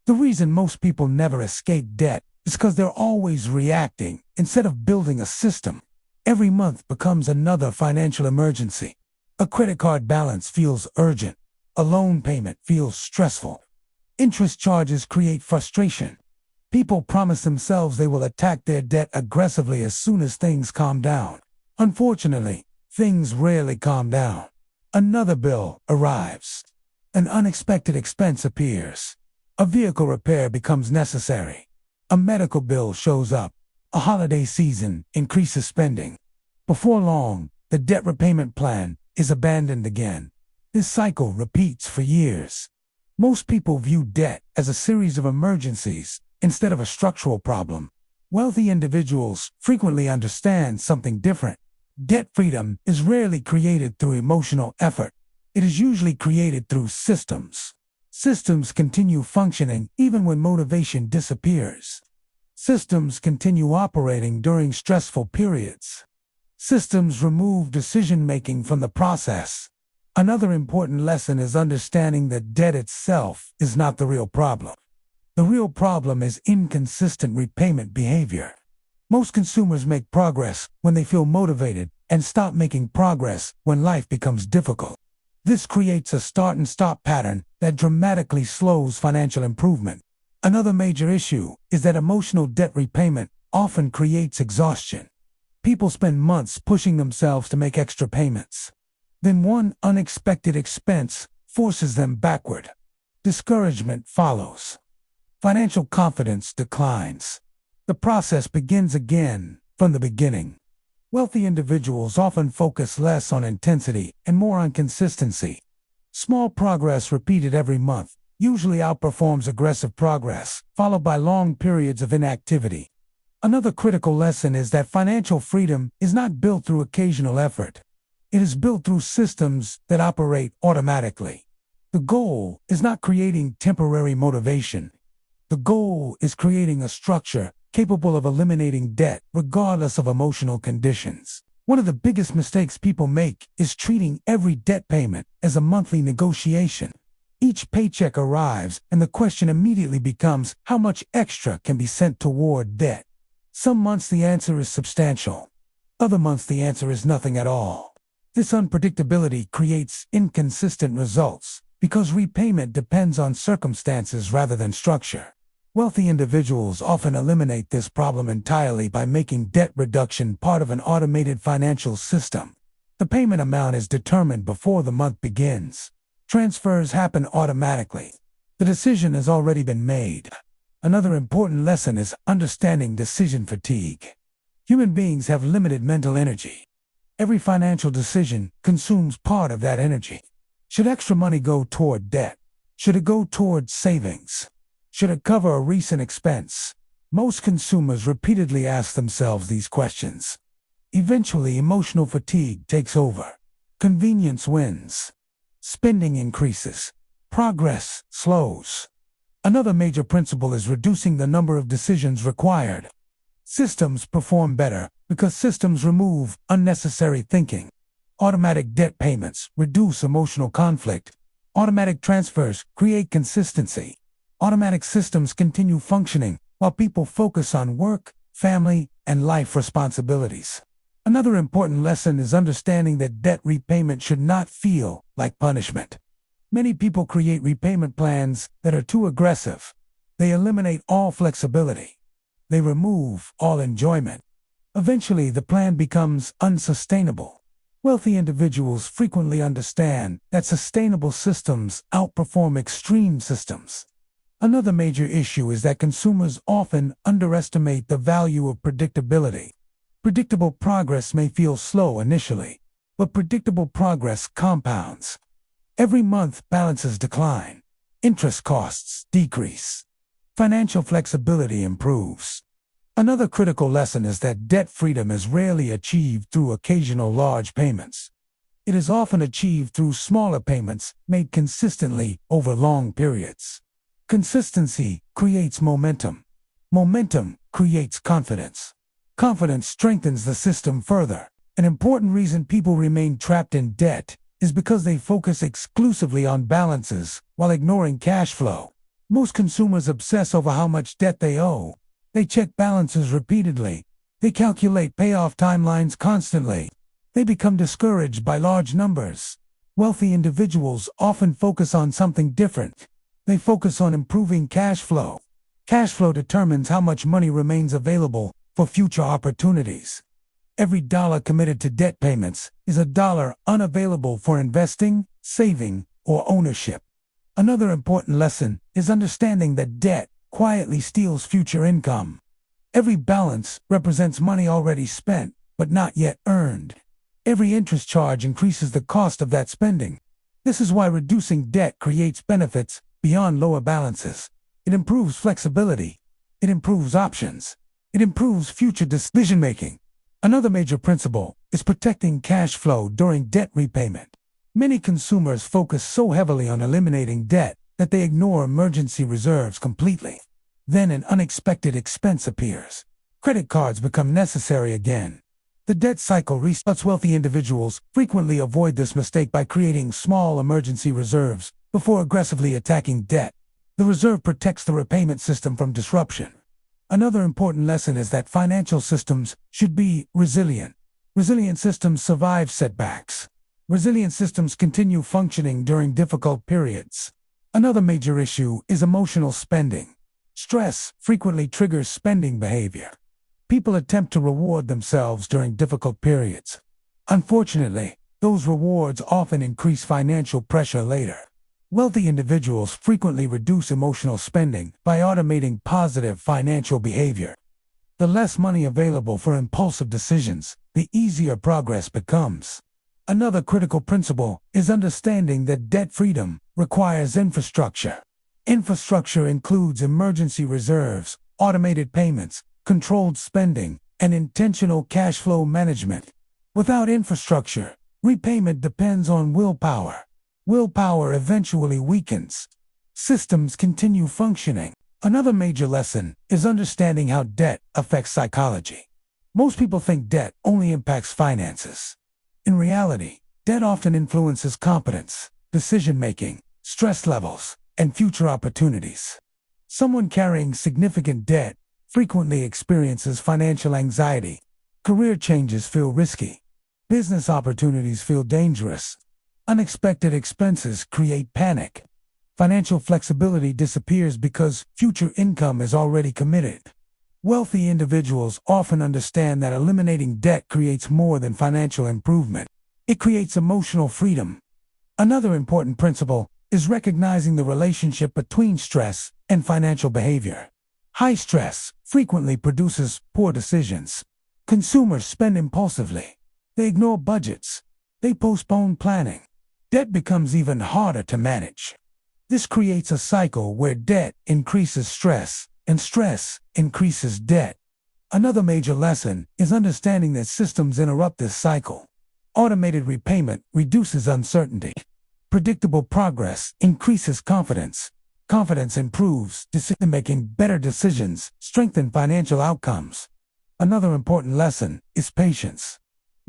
The reason most people never escape debt is because they're always reacting instead of building a system. Every month becomes another financial emergency. A credit card balance feels urgent. A loan payment feels stressful. Interest charges create frustration. People promise themselves they will attack their debt aggressively as soon as things calm down. Unfortunately, things rarely calm down. Another bill arrives. An unexpected expense appears. A vehicle repair becomes necessary. A medical bill shows up. A holiday season increases spending. Before long, the debt repayment plan is abandoned again. This cycle repeats for years. Most people view debt as a series of emergencies instead of a structural problem. Wealthy individuals frequently understand something different. Debt freedom is rarely created through emotional effort. It is usually created through systems. Systems continue functioning even when motivation disappears. Systems continue operating during stressful periods. Systems remove decision-making from the process. Another important lesson is understanding that debt itself is not the real problem. The real problem is inconsistent repayment behavior. Most consumers make progress when they feel motivated and stop making progress when life becomes difficult. This creates a start and stop pattern that dramatically slows financial improvement. Another major issue is that emotional debt repayment often creates exhaustion. People spend months pushing themselves to make extra payments. Then one unexpected expense forces them backward. Discouragement follows. Financial confidence declines. The process begins again from the beginning. Wealthy individuals often focus less on intensity and more on consistency. Small progress repeated every month usually outperforms aggressive progress, followed by long periods of inactivity. Another critical lesson is that financial freedom is not built through occasional effort. It is built through systems that operate automatically. The goal is not creating temporary motivation. The goal is creating a structure capable of eliminating debt regardless of emotional conditions. One of the biggest mistakes people make is treating every debt payment as a monthly negotiation. Each paycheck arrives and the question immediately becomes how much extra can be sent toward debt. Some months the answer is substantial. Other months the answer is nothing at all. This unpredictability creates inconsistent results because repayment depends on circumstances rather than structure. Wealthy individuals often eliminate this problem entirely by making debt reduction part of an automated financial system. The payment amount is determined before the month begins. Transfers happen automatically. The decision has already been made. Another important lesson is understanding decision fatigue. Human beings have limited mental energy. Every financial decision consumes part of that energy. Should extra money go toward debt? Should it go toward savings? Should it cover a recent expense? Most consumers repeatedly ask themselves these questions. Eventually, emotional fatigue takes over. Convenience wins. Spending increases. Progress slows. Another major principle is reducing the number of decisions required. Systems perform better because systems remove unnecessary thinking. Automatic debt payments reduce emotional conflict. Automatic transfers create consistency. Automatic systems continue functioning while people focus on work, family, and life responsibilities. Another important lesson is understanding that debt repayment should not feel like punishment. Many people create repayment plans that are too aggressive. They eliminate all flexibility. They remove all enjoyment. Eventually, the plan becomes unsustainable. Wealthy individuals frequently understand that sustainable systems outperform extreme systems. Another major issue is that consumers often underestimate the value of predictability. Predictable progress may feel slow initially, but predictable progress compounds. Every month, balances decline. Interest costs decrease. Financial flexibility improves. Another critical lesson is that debt freedom is rarely achieved through occasional large payments. It is often achieved through smaller payments made consistently over long periods. Consistency creates momentum. Momentum creates confidence. Confidence strengthens the system further. An important reason people remain trapped in debt is because they focus exclusively on balances while ignoring cash flow. Most consumers obsess over how much debt they owe. They check balances repeatedly. They calculate payoff timelines constantly. They become discouraged by large numbers. Wealthy individuals often focus on something different. They focus on improving cash flow. Cash flow determines how much money remains available for future opportunities. Every dollar committed to debt payments is a dollar unavailable for investing, saving, or ownership. Another important lesson is understanding that debt quietly steals future income. Every balance represents money already spent, but not yet earned. Every interest charge increases the cost of that spending. This is why reducing debt creates benefits beyond lower balances. It improves flexibility. It improves options. It improves future decision-making. Another major principle is protecting cash flow during debt repayment. Many consumers focus so heavily on eliminating debt that they ignore emergency reserves completely. Then an unexpected expense appears. Credit cards become necessary again. The debt cycle restarts. Wealthy individuals frequently avoid this mistake by creating small emergency reserves before aggressively attacking debt. The reserve protects the repayment system from disruption. Another important lesson is that financial systems should be resilient. Resilient systems survive setbacks. Resilient systems continue functioning during difficult periods. Another major issue is emotional spending. Stress frequently triggers spending behavior. People attempt to reward themselves during difficult periods. Unfortunately, those rewards often increase financial pressure later. Wealthy individuals frequently reduce emotional spending by automating positive financial behavior. The less money available for impulsive decisions, the easier progress becomes. Another critical principle is understanding that debt freedom requires infrastructure. Infrastructure includes emergency reserves, automated payments, controlled spending, and intentional cash flow management. Without infrastructure, repayment depends on willpower. Willpower eventually weakens. Systems continue functioning. Another major lesson is understanding how debt affects psychology. Most people think debt only impacts finances. In reality, debt often influences competence, decision-making, stress levels, and future opportunities. Someone carrying significant debt frequently experiences financial anxiety. Career changes feel risky. Business opportunities feel dangerous. Unexpected expenses create panic. Financial flexibility disappears because future income is already committed. Wealthy individuals often understand that eliminating debt creates more than financial improvement. It creates emotional freedom. Another important principle is recognizing the relationship between stress and financial behavior. High stress frequently produces poor decisions. Consumers spend impulsively. They ignore budgets. They postpone planning. Debt becomes even harder to manage. This creates a cycle where debt increases stress, and stress increases debt. Another major lesson is understanding that systems interrupt this cycle. Automated repayment reduces uncertainty. Predictable progress increases confidence. Confidence improves decision-making. Better decisions strengthen financial outcomes. Another important lesson is patience.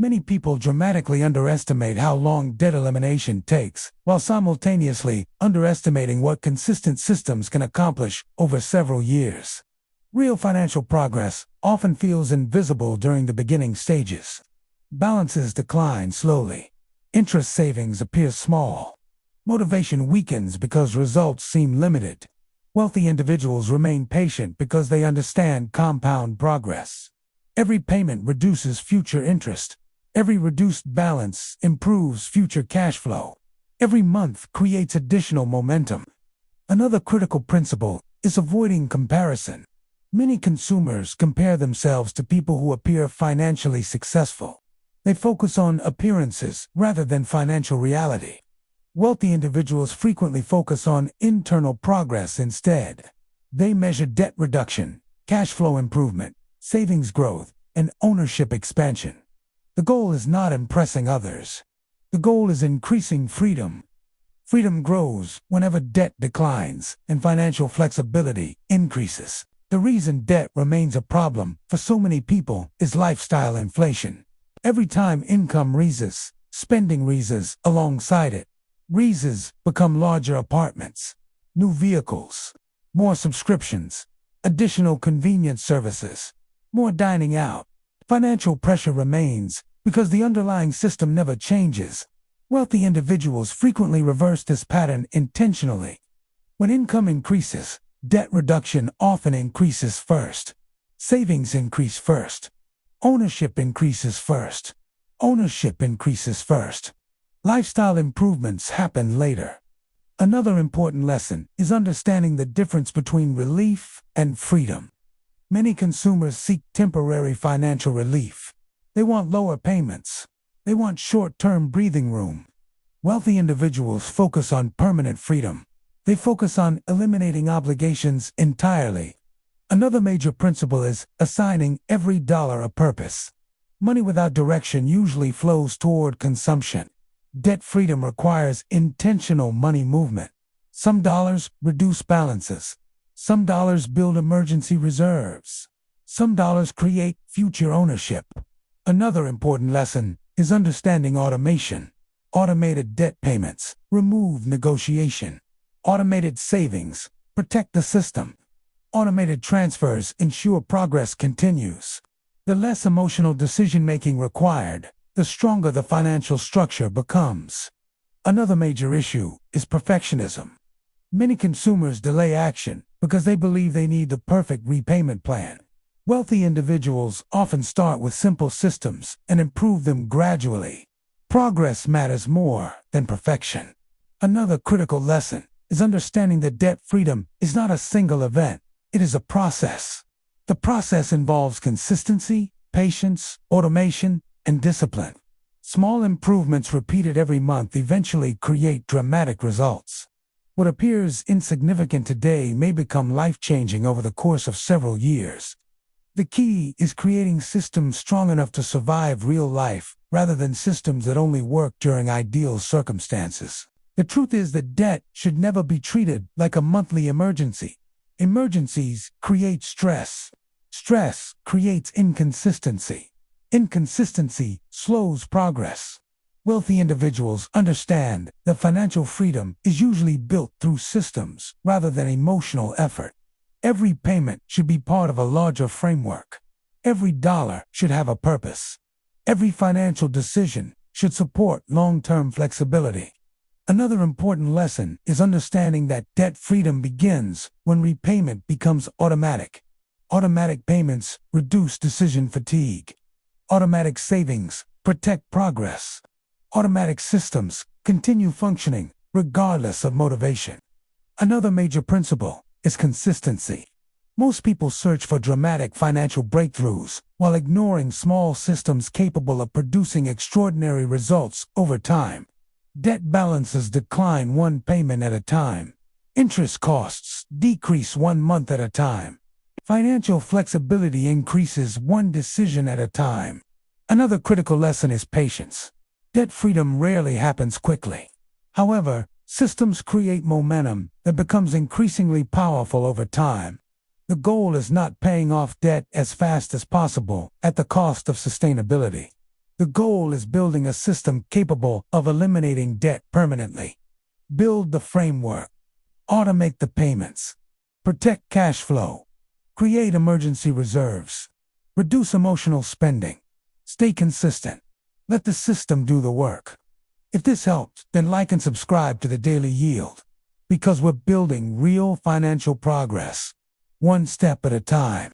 Many people dramatically underestimate how long debt elimination takes, while simultaneously underestimating what consistent systems can accomplish over several years. Real financial progress often feels invisible during the beginning stages. Balances decline slowly. Interest savings appear small. Motivation weakens because results seem limited. Wealthy individuals remain patient because they understand compound progress. Every payment reduces future interest. Every reduced balance improves future cash flow. Every month creates additional momentum. Another critical principle is avoiding comparison. Many consumers compare themselves to people who appear financially successful. They focus on appearances rather than financial reality. Wealthy individuals frequently focus on internal progress instead. They measure debt reduction, cash flow improvement, savings growth, and ownership expansion. The goal is not impressing others. The goal is increasing freedom. Freedom grows whenever debt declines and financial flexibility increases. The reason debt remains a problem for so many people is lifestyle inflation. Every time income rises, spending rises alongside it. Rises become larger apartments, new vehicles, more subscriptions, additional convenience services, more dining out. Financial pressure remains because the underlying system never changes. Wealthy individuals frequently reverse this pattern intentionally. When income increases, debt reduction often increases first. Savings increase first. Ownership increases first. Ownership increases first. Lifestyle improvements happen later. Another important lesson is understanding the difference between relief and freedom. Many consumers seek temporary financial relief. They want lower payments. They want short-term breathing room. Wealthy individuals focus on permanent freedom. They focus on eliminating obligations entirely. Another major principle is assigning every dollar a purpose. Money without direction usually flows toward consumption. Debt freedom requires intentional money movement. Some dollars reduce balances. Some dollars build emergency reserves. Some dollars create future ownership. Another important lesson is understanding automation. Automated debt payments remove negotiation. Automated savings protect the system. Automated transfers ensure progress continues. The less emotional decision-making required, the stronger the financial structure becomes. Another major issue is perfectionism. Many consumers delay action because they believe they need the perfect repayment plan. Wealthy individuals often start with simple systems and improve them gradually. Progress matters more than perfection. Another critical lesson is understanding that debt freedom is not a single event. It is a process. The process involves consistency, patience, automation, and discipline. Small improvements repeated every month eventually create dramatic results. What appears insignificant today may become life-changing over the course of several years. The key is creating systems strong enough to survive real life, rather than systems that only work during ideal circumstances. The truth is that debt should never be treated like a monthly emergency. Emergencies create stress. Stress creates inconsistency. Inconsistency slows progress. Wealthy individuals understand that financial freedom is usually built through systems rather than emotional effort. Every payment should be part of a larger framework. Every dollar should have a purpose. Every financial decision should support long-term flexibility. Another important lesson is understanding that debt freedom begins when repayment becomes automatic. Automatic payments reduce decision fatigue. Automatic savings protect progress. Automatic systems continue functioning regardless of motivation. Another major principle is consistency. Most people search for dramatic financial breakthroughs while ignoring small systems capable of producing extraordinary results over time. Debt balances decline one payment at a time. Interest costs decrease 1 month at a time. Financial flexibility increases one decision at a time. Another critical lesson is patience. Debt freedom rarely happens quickly. However, systems create momentum that becomes increasingly powerful over time. The goal is not paying off debt as fast as possible at the cost of sustainability. The goal is building a system capable of eliminating debt permanently. Build the framework. Automate the payments. Protect cash flow. Create emergency reserves. Reduce emotional spending. Stay consistent. Let the system do the work. If this helped, then like and subscribe to the Daily Yield, because we're building real financial progress, one step at a time.